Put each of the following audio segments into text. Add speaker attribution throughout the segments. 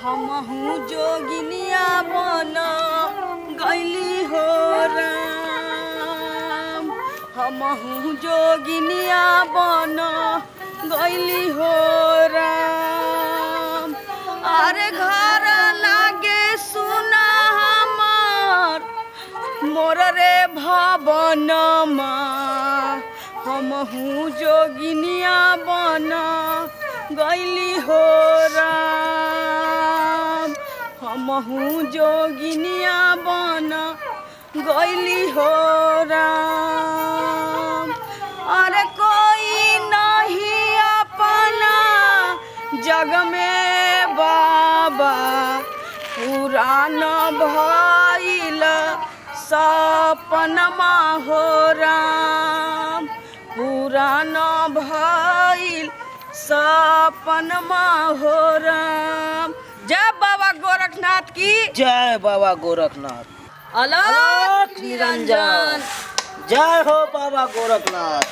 Speaker 1: हमहू जोगिनिया बन गईली हो राम। हमहू जोगिनिया बन गईली हो राम। अरे घर लागे सुना हमार मोर रे भवनमा। हमहू जोगिनिया बन गईली हो राम। हमहू जोगिनिया बन गईली हो राम। अरे कोई नहीं अपना जग में बाबा पुरान भइल सपनमा हो राम। पुरान भइल सपनमा हो राम। जय बाबा गोरखनाथ की
Speaker 2: जय बाबा गोरखनाथ।
Speaker 1: अलख निरंजन।
Speaker 2: जय हो बाबा गोरखनाथ।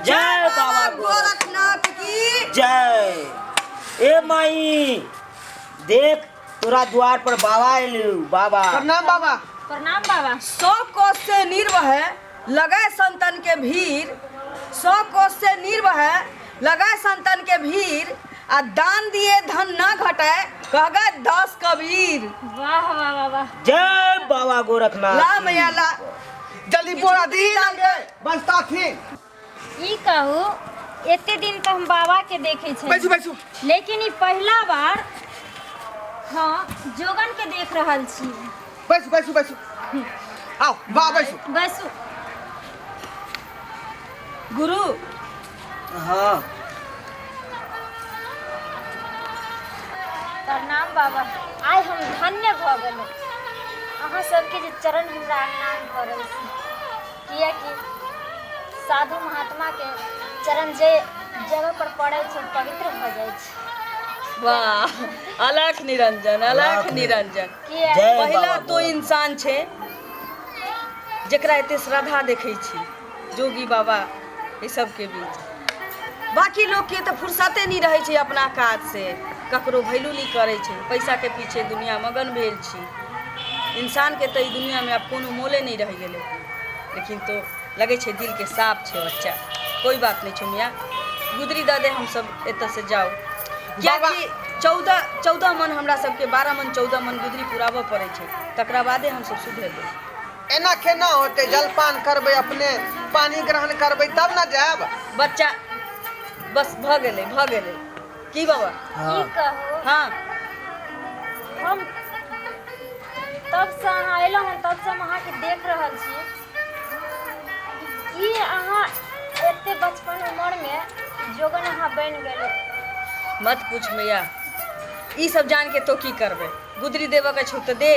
Speaker 2: जय बाबा
Speaker 1: गोरखनाथ की
Speaker 2: जय। ए माई देख तोरा द्वार पर बाबा आइलू। बाबा
Speaker 1: प्रणाम बाबा।
Speaker 3: प्रणाम बाबा।
Speaker 1: 100 कोस से निर्भय लगे संतन के भीड़। 100 कोस से निर्भय लगे संतन के भीड़। आ दान दिए धन न घटे कहे 10 कबीर।
Speaker 3: वाह वाह वाह वाह।
Speaker 2: जय बाबा गोरखनाथ।
Speaker 1: ला मैया ला
Speaker 4: जल्दी बोरा दी बसता थी।
Speaker 3: ई कहू एते दिन तो हम बाबा के देखे छे,
Speaker 4: बैसू बैसू
Speaker 3: लेकिन ई पहला बार हाँ जोगन के देख रहल छी।
Speaker 4: बैसू बैसू बैसू आओ बा बैसू।
Speaker 3: बैसू।
Speaker 1: गुरु
Speaker 2: हाँ
Speaker 3: प्रणाम बाबा। आइ हम धन्य भ गेलहुँ अहाँ सबके जे चरण हमरा आनंद करल छी। कियाकि साधु महात्मा के चरण जे जगह पर पड़े छै पवित्र भ जाय छै।
Speaker 1: वाह अलख निरंजन अलख निरंजन।
Speaker 3: किया
Speaker 2: जय
Speaker 1: पहिला
Speaker 2: बाबा
Speaker 1: तो इंसान छे जेकरा एते श्रद्धा देखे छी जोगी बाबा ये सब के बीच। बाकी लोग के तो फुर्सते नहीं रहे छे अपना काज से, ककरो वैल्यू नहीं करे छे, पैसा के पीछे दुनिया मगन भेल छी। इंसान के तो दुनिया में अब कोनो मोले नहीं रह गेले। लेकिन तो लगे छे दिल के साफ छे बच्चा। कोई बात नहीं छे मियाँ, गुदरी द दे हम सब एत से जाओ। क्या कि 14 मन हमरा सबके 12 मन 14 मन गुदरी पुराबऽ पड़े छे, तकरा बादे हम सब सुधरबै।
Speaker 4: एना केना होते? जलपान करबे अपने पानी ग्रहण करबे तब ना जाब।
Speaker 1: बच्चा बस भ गेले की बाबा।
Speaker 3: ई कहू
Speaker 1: हाँ
Speaker 3: हम तब से अहाँ अयलहुँ हँ तब से हम अहाँके देख रहल छी कि अहाँ एते बचपन उम्र में जोगन अहाँ बनि गेलै।
Speaker 1: मत पूछ मैया, ई सब जान के तो की करबे। गुदरी देव के छो तो दे,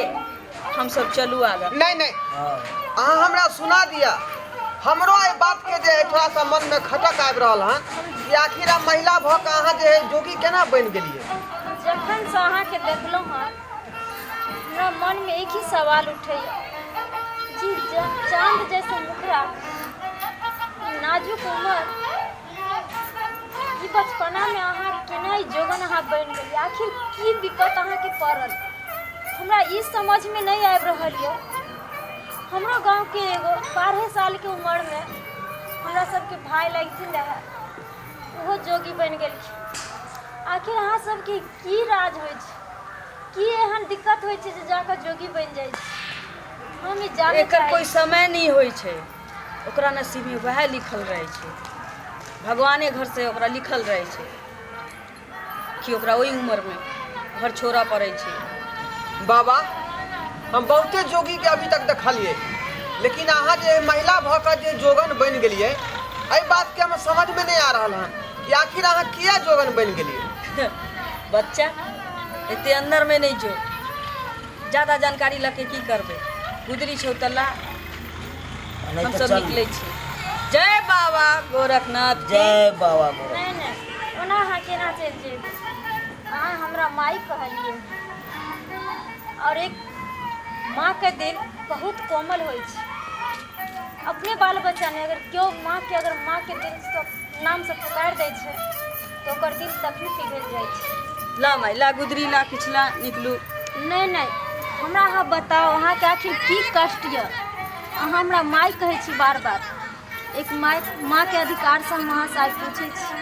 Speaker 1: हम सब चलू आगा।
Speaker 4: नहीं नहीं अहाँ हमरा सुना दिया। हमरो ए बात के जे थोड़ा सा मन में खटक आबि रहल हन कि आखिर महिला भ के अहाँ जे जोगी केना बनि गेलिए।
Speaker 3: जखन से अहाँके देखलहुँ हँ हमरा मन में एक ही सवाल उठैया जी चांद जैसे मुखड़ा, नाजुक उम्र, ई बचपना में अहाँ केना ई जोगन अहाँ बनि गेलिए। आखिर की विपत अहाँके पड़ल हमरा ई समझ में नहीं आबि रहल यऽ। हमरा गांव के एगो 12 साल के उम्र में हमरा सबके भाई लगथिन रहे, ओहो जोगी बनि गेलखिन। आखिर अहाँ सबके की राज होइ छै, की एहन दिक्कत होइ छै जे जाकर जोगी बनि जाइ छै? हम ई जाने
Speaker 1: एकर कोई समय नहीं होइ छै, ओकरा नसीब में वह लिखल रहे छै। भगवाने घर से ओकरा लिखल रहे छै कि ओकरा ओई उम्र में घर छोड़ा पड़े छै।
Speaker 4: बाबा हम बहुते जोगी के अभी तक देखलिए, लेकिन अहाँ जे महिला भ के जे जोगन बनि गेलिए एहि बात के हम समझ में नहीं आ रहल हन कि आखिर अहाँ किया जोगन बनि गेलिए।
Speaker 1: बच्चा एते अंदर में नहीं जो, ज्यादा जानकारी लके की करबे। गुदरी छौ तल्ला हम सब निकले छी। जय बाबा गोरखनाथ।
Speaker 2: जय बाबा गोरखनाथ।
Speaker 3: नहीं नहीं ओना अहाँ केना चलि जेबै? अहाँ हमरा माई कहलिए और एक माँ के दिल बहुत कोमल होइ छै। अपने बाल बच्चा ने अगर केओ माँ के नाम से पुकार दै छै तो ओकर दिल तखनी पिघल जाइ छै।
Speaker 1: ला माई ला गुदरी ला किछला निकलू।
Speaker 3: नहीं नहीं, हमरा अहाँ बताओ अहाँ के आखिर की कष्ट यऽ। अहाँ हमरा माय कहै छी बार बार। एक माँ के अधिकार से हम अहाँ से आज पूछै छी।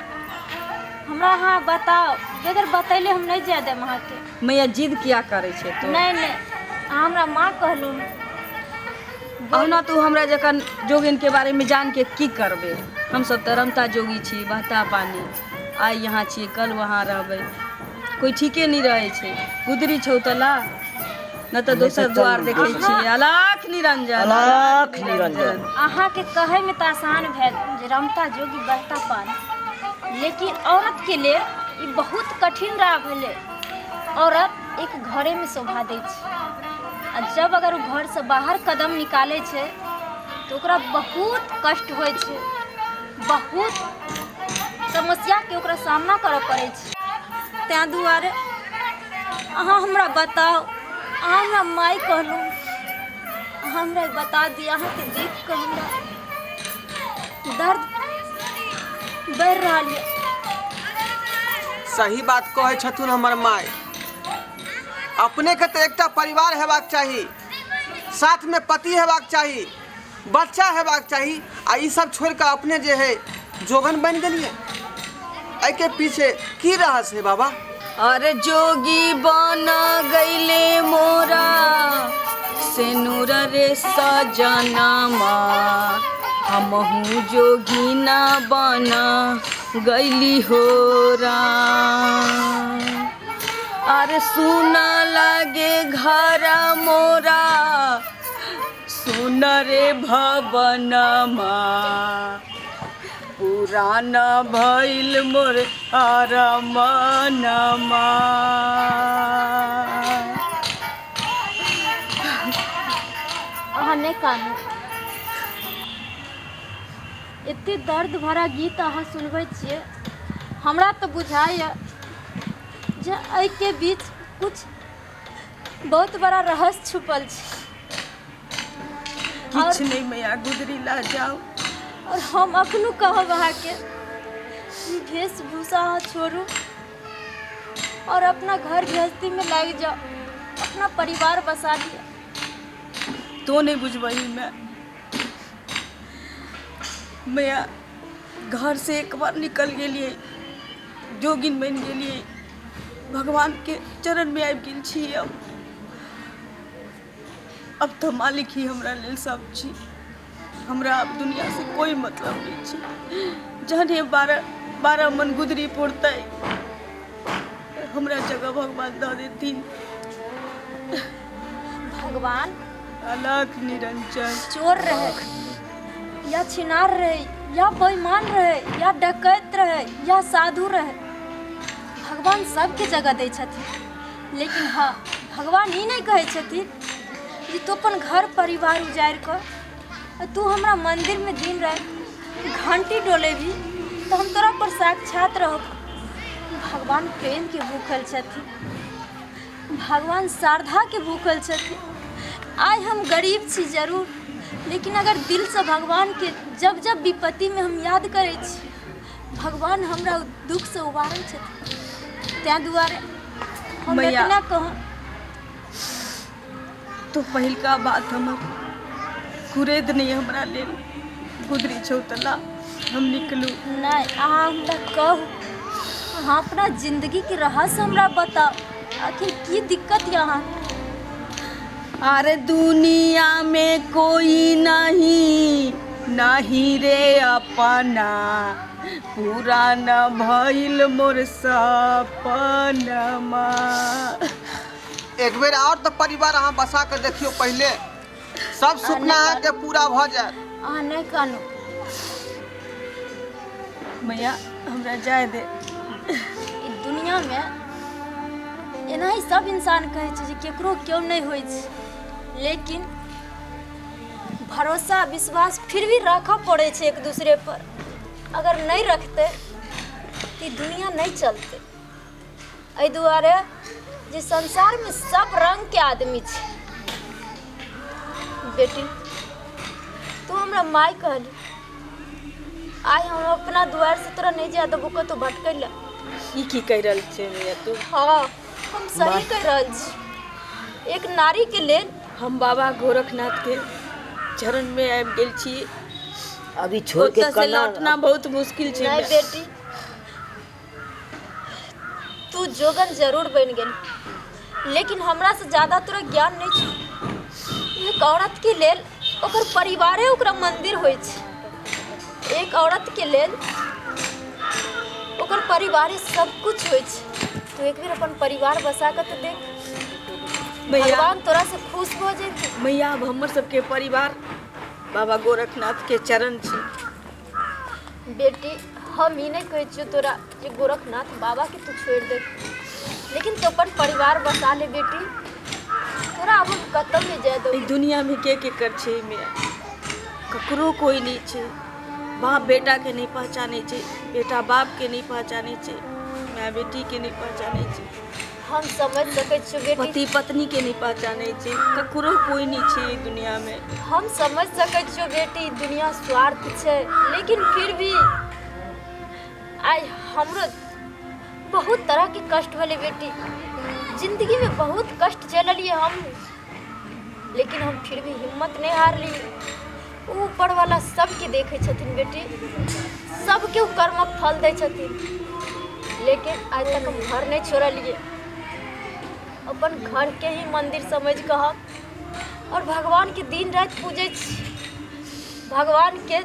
Speaker 3: हमरा अहाँ बताओ, बगैर बतैले हम नहीं जाए देम अहाँ के।
Speaker 1: मैया जिद किया करे छे तो?
Speaker 3: नहीं नहीं, अहाँ हमरा माँ कहलू।
Speaker 1: अहुना तू हमरा जखन जोगिन के बारे में जान के की करबे? हम सब तो रमता जोगी छी, बहता पानी। आई यहाँ छी, कल वहाँ रहबे, कोई ठीके नहीं रहे छे। गुदरी छौ त ला, न तो दोसर द्वार देखे छी। अलख निरंजन,
Speaker 2: अलख निरंजन।
Speaker 3: अहाँ के कहे में तो आसान भेल जे रमता जोगी बहता पानी, लेकिन औरत के लिए ये बहुत कठिन राह भेले। औरत एक घरे में शोभा दै छै, आ जब अगर वो घर से बाहर कदम निकाले छे तो ओकरा बहुत कष्ट होय छे, बहुत समस्या के ओकरा सामना करऽ पड़े छे। तैं दुआरे अहाँ हमरा बताओ, अहाँ हमरा माय कहलू, अहाँ हमरा बता दिया। अहाँ के देख के हमरा दर्द बढ़ रहा है।
Speaker 4: सही बात कहे छथुन हमर माय। अपने के तो एकटा परिवार हेबाक चाही, साथ में पति हेबाक चाही, बच्चा हेबाक चाही, आ ई सब छोड़ के अपने जे है जोगन बन गेलिए। एहि के पीछे की रहस्य है बाबा?
Speaker 1: अरे जोगी बन गईले मोरा सेनुर रे सजनमा, हमहू जोगी ना बना गईली हो राम। अरे सुना लागे घर मोरा सुन रे भवनमा, पुराना भइल मोर अरमनमा।
Speaker 3: अहाँ नहीं कानू, एते दर्द भरा गीत अहाँ सुनबै छियै। हमरा तो बुझाइए जे एहि के बीच कुछ बहुत बड़ा रहस्य छुपल छै।
Speaker 1: किछ नहीं मैया, गुदरी ला जाओ।
Speaker 3: और हम अखनू कहब अहाँ के ई वेशभूषा अहाँ छोड़ू और अपना घर गृहस्थी में लग जाओ, अपना परिवार बसा लिया।
Speaker 1: तो नहीं बुझबही मैया, घर से एक बार निकल गेलिए, जोगिन बन गेलिए, भगवान के चरण में आबि गेल छी। अब तो मालिक ही हमरा लेल सब छी। हमरा अब दुनिया से कोई मतलब नहीं छी। जहने 12 मन गुदरी पुरते हमरा जगह भगवान दऽ देथिन।
Speaker 3: भगवान
Speaker 1: अलख निरंजन
Speaker 3: चोर रहे या छिनार रहे या बेईमान रहे या डकैत रहे या साधु रहे, भगवान सबके जगह दै छथिन। लेकिन हाँ, भगवान ई नहीं कहै छथिन जे तू अपन घर परिवार उजारि कर तू हमरा मंदिर में दिन रात घंटी डोलेबी तो हम तोरा पर साक्षात रहब। भगवान प्रेम के भूखल छथिन, भगवान श्रद्धा के भूखल छथिन। आइ हम गरीब छी जरूर, लेकिन अगर दिल से भगवान के जब जब विपत्ति में हम याद करे छी, भगवान हमरा दुख से उबारै छथिन। तैं दुआरे हम इतना कहूँ,
Speaker 1: तो पहिलका बात हमर कुरेद नहीं हमरा लेल। गुदरी छौ त ला, हम निकलू।
Speaker 3: नहीं, अहाँ हमरा कहू, अहाँ अपना जिंदगी के रहस्य हमरा बताओ, आखिर की दिक्कत यहाँ?
Speaker 1: अरे दुनिया में कोई नहीं नहीं रे अपना, पुराना भइल मोर सपनमा।
Speaker 4: एक बेर और तो परिवार अहाँ बसा कर देखियो, पहले सब सपना के पूरा भ जाए।
Speaker 3: अहाँ नहीं कानू
Speaker 1: मैया, हमरा जाए दे।
Speaker 3: ई दुनिया में एना ही सब इंसान कहे छै जे केकरो क्यों नहीं होय छै, लेकिन भरोसा विश्वास फिर भी रखा पड़े छै एक दूसरे पर। अगर नहीं रखते तो ई दुनिया नहीं चलते। एहि दुआरे जे संसार में सब रंग के आदमी छै। बेटी, तू हमरा माय कहली, आइ हम अपना द्वार से तोरा नहीं जा देबो कतौ भटकै ला।
Speaker 1: ई की कह रहल छै मैया तू?
Speaker 3: हाँ हम सही कह रहल छी। एक नारी के लेल
Speaker 1: हम बाबा गोरखनाथ के चरण में आबि गेल छी।
Speaker 2: अभी छोड़ के
Speaker 1: ओतऽ से
Speaker 2: कन्ना
Speaker 1: लौटना बहुत मुश्किल छै।
Speaker 3: नहीं बेटी, तू जोगन जरूर बन गेल, लेकिन हमरा से ज्यादा तोरा ज्ञान नहीं छै। एक औरत के लेल ओकर परिवारे ओकरा मंदिर होइ छै। एक औरत के लेल ओकर परिवारे सब कुछ होइ छै। तू एक बेर अपन परिवार बसा के तो देख,
Speaker 1: मैया
Speaker 3: भगवान तोरा से खुश हो जेतै।
Speaker 1: मैया अब हमर सबके परिवार बाबा गोरखनाथ के चरण छै।
Speaker 3: बेटी हम ई नहीं कहै छियौ तोरा जे गोरखनाथ बाबा के तू छोड़ दे, लेकिन तो अपन परिवार बसा ले बेटी। तोरा अब हम कतौ नहीं जाए दो।
Speaker 1: ई दुनिया में के कर छै मैया? ककरो कोई नहीं छै। बाप बेटा के नहीं पहचाने छै, बेटा बाप के नहीं पहचाने छै, माँ बेटी के नहीं पहचाने छै,
Speaker 3: हम समझ सकै छियौ बेटी,
Speaker 1: पति पत्नी के नहीं पहचाने छै। ककरो कोई नहीं छै ई दुनिया में।
Speaker 3: हम समझ सकै छियौ बेटी दुनिया स्वार्थ छै, लेकिन फिर भी आइ हमरो बहुत तरह के कष्ट भेलै बेटी। जिंदगी में बहुत कष्ट झेललिए हम, लेकिन हम फिर भी हिम्मत नहीं हारलिए। ऊपर वाला सबके देखे छथिन बेटी, सबके ऊ कर्मक फल दै छथिन, लेकिन आज तक हम घर नहीं छोड़लिए। अपन घर के ही मंदिर समझ के हम और भगवान के दिन रात पूजे छी। भगवान के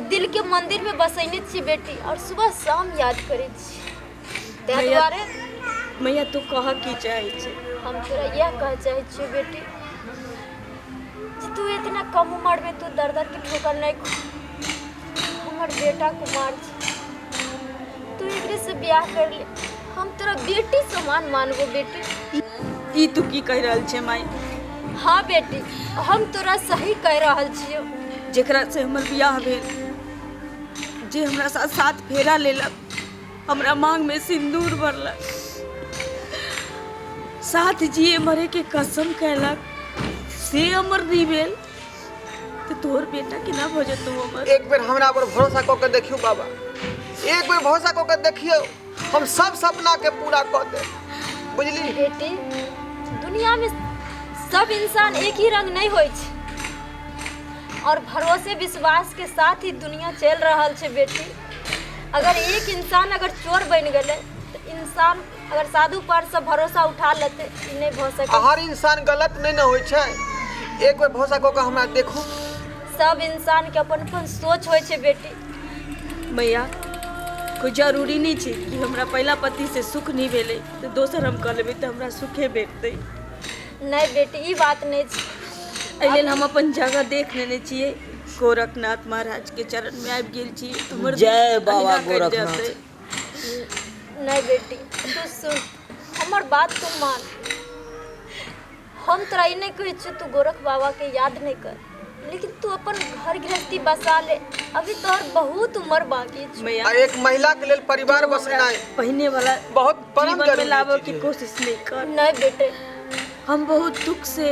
Speaker 3: दिल के मंदिर में बसैने छी बेटी, और सुबह शाम याद करे छी। ताहि दुआरे
Speaker 1: मैया तू कह की चाहे छै?
Speaker 3: हम तोरा यह कह चाहे छियो बेटी जे तू इतना कम उम्र में तू दर दर के ठोकर नहीं खो। हमर बेटा कुमार छै, तू एकरे से ब्याह कर ले। हम तोरा बेटी समान मानबो बेटी।
Speaker 1: ई तू की कह रहल छै माई?
Speaker 3: हाँ बेटी, हम तोरा सही कह रहल छियो।
Speaker 1: जेकरा से हमर बियाह भेल, जे हमरा साथ साथ फेरा लेलक, हमरा मांग में सिंदूर भरलक, साथ जिए मरे के कसम कहलक, से अमर नहीं भेल तो तोहर बेटा के ना भजत तू अमर।
Speaker 4: एक बेर हमरा पर भरोसा कऽ के देखियो बाबा, एक बेर भरोसा कऽ के देखियो, हम सब सपना के पूरा कऽ दे, बुझली?
Speaker 3: बेटी दुनिया में सब इंसान एक ही रंग नहीं होइ छै, और भरोसे विश्वास के साथ ही दुनिया चल रहल छै बेटी। अगर एक इंसान अगर चोर बन गए तो इंसान अगर साधु पर से भरोसा उठा लेते, ई नहीं भ सके।
Speaker 4: हर इंसान गलत नहीं न होइ छै। एक बेर भरोसा कऽ के हमरा देखू।
Speaker 3: सब इंसान के अपन अपन सोच होइ छै बेटी।
Speaker 1: मैया कोई जरूरी नहीं छै कि हमरा पहला पति से सुख नहीं भेले तो दोसर हम कह लेबै तो हमरा सुखे भेटतै।
Speaker 3: नहीं बेटी ई बात नहीं छै।
Speaker 1: एहि लेल हम अपन जगह देख लेने छियै। गोरखनाथ महाराज के चरण में आबि गेल छी। हमर
Speaker 2: जय बाबा
Speaker 1: अहिना कटि
Speaker 2: गोरखनाथ।
Speaker 1: जेतै।
Speaker 3: नहीं बेटी तू सुन, हमर बात तू मान। हम तोरा ई नहीं कहै छियौ तू गोरख बाबा के याद नहीं कर, लेकिन तू अपन घर गृहस्थी बसा ले। अभी तोहर बहुत उम्र बाकी छै।
Speaker 1: मैया
Speaker 4: आ एक महिला के लेल परिवार बसेनाइ
Speaker 1: पहिने वाला
Speaker 4: बहुत परम
Speaker 1: जीवन में
Speaker 4: जरूरी
Speaker 1: लाबऽ
Speaker 4: चीज
Speaker 1: की
Speaker 4: है।
Speaker 1: कोशिश नहीं कर।
Speaker 3: नहीं बेटे,
Speaker 1: हम बहुत दुख से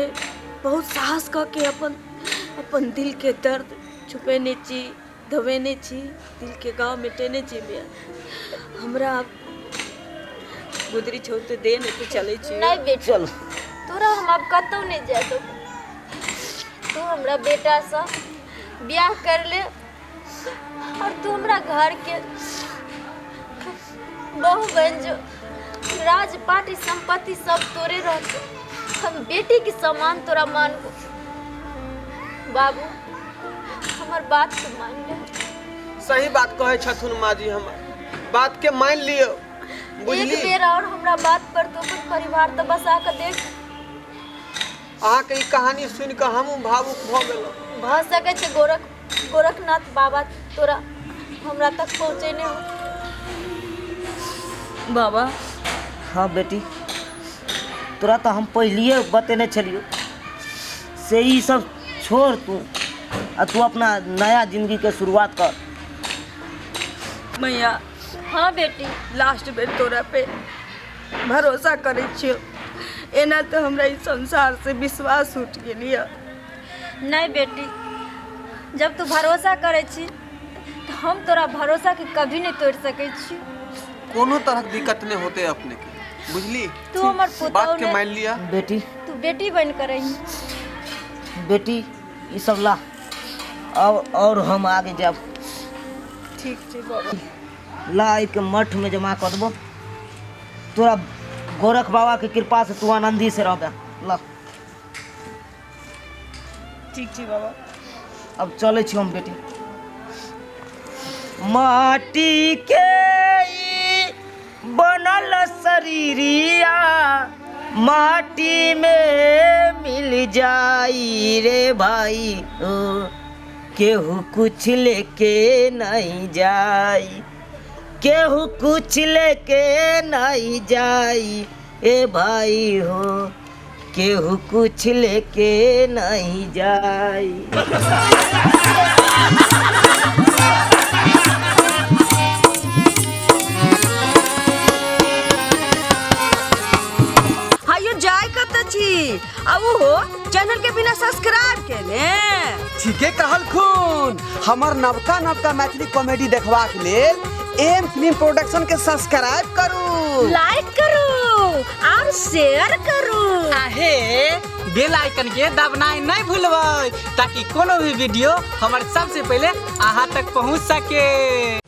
Speaker 1: बहुत साहस करके अपन दिल के दर्द छुपेने छी, दबेने छी, दिल के गाँव मिटेने छी। मैया हमरा गुदरी छौ तो दे नहीं तो चले छी।
Speaker 3: नहीं बेटी
Speaker 2: चल
Speaker 3: तोरा हम अब कतौ नहीं जाए दो। तू हमरा बेटा से ब्याह कर ले, और तू हमरा घर के बहू बन जो। राज पाटी संपत्ति सब तोरे रहते, हम बेटी के समान तोरा मानबो। बाबू हमर बात के मान ले।
Speaker 4: सही बात कहे छथुन माँ जी, हमर बात के मान लियो, बुझली?
Speaker 3: एक बेर और हमरा बात पर तू अपन परिवार तो बसा के देख।
Speaker 4: अहाँ के ई कहानी सुन के हमहूँ भावुक भऽ गेलहुँ।
Speaker 3: भ सके छै गोरखनाथ बाबा तोरा हमरा तक पहुँचेने हो।
Speaker 1: बाबा
Speaker 2: हाँ बेटी, तोरा तो हम पहलिए बतेने छलियो से ई सब छोड़ तू, आ तू अपना नया जिंदगी के शुरुआत कर।
Speaker 1: मैया
Speaker 3: हाँ बेटी,
Speaker 1: लास्ट बेर तोरा पे भरोसा करे छियो। एना तो हमरा इस संसार से विश्वास उठ गेलिए।
Speaker 3: नहीं बेटी, जब तू भरोसा करे छी तो हम तोरा भरोसा के कभी नहीं तोड़ सके छी।
Speaker 4: कोनो तरह के दिक्कत नहीं होते अपने के, बुझली?
Speaker 3: तू हमर
Speaker 4: बात
Speaker 3: पुतौ
Speaker 4: के
Speaker 3: ने
Speaker 4: मान लिया।
Speaker 2: बेटी
Speaker 3: तू बेटी बन कर रही।
Speaker 2: बेटी ये सब ला और हम आगे जाब।
Speaker 1: ठीक छै बाबा।
Speaker 2: ला एक मठ में जमा कर देबो। तोरा गोरख बाबा के कृपा से तू आनंदी से रहबे। ला
Speaker 1: ठीक छै बाबा।
Speaker 2: अब चले छी हम बेटी। माटी के ई बनल शरीरिया माटी में मिल जाई रे भाई ओ, केहू कुछ लेके नहीं जाई, केहू कुछ लेके नहीं जाई ए भाई हो, केहू कुछ लेके नहीं जाई।
Speaker 1: हायो जाय कत छी अब हो चैनल के बिना सब्सक्राइब के ने।
Speaker 4: ठीके कहल खून। हमर नवका मैथिली कॉमेडी देखबाक लेल एम फिल्म प्रोडक्शन के सब्सक्राइब करू,
Speaker 3: लाइक करू और शेयर करू।
Speaker 5: आहे बेल आइकन के दबनाई नहीं भूलबै ताकि कोनो भी वीडियो हमारे सबसे पहले अहाँ तक पहुंच सके।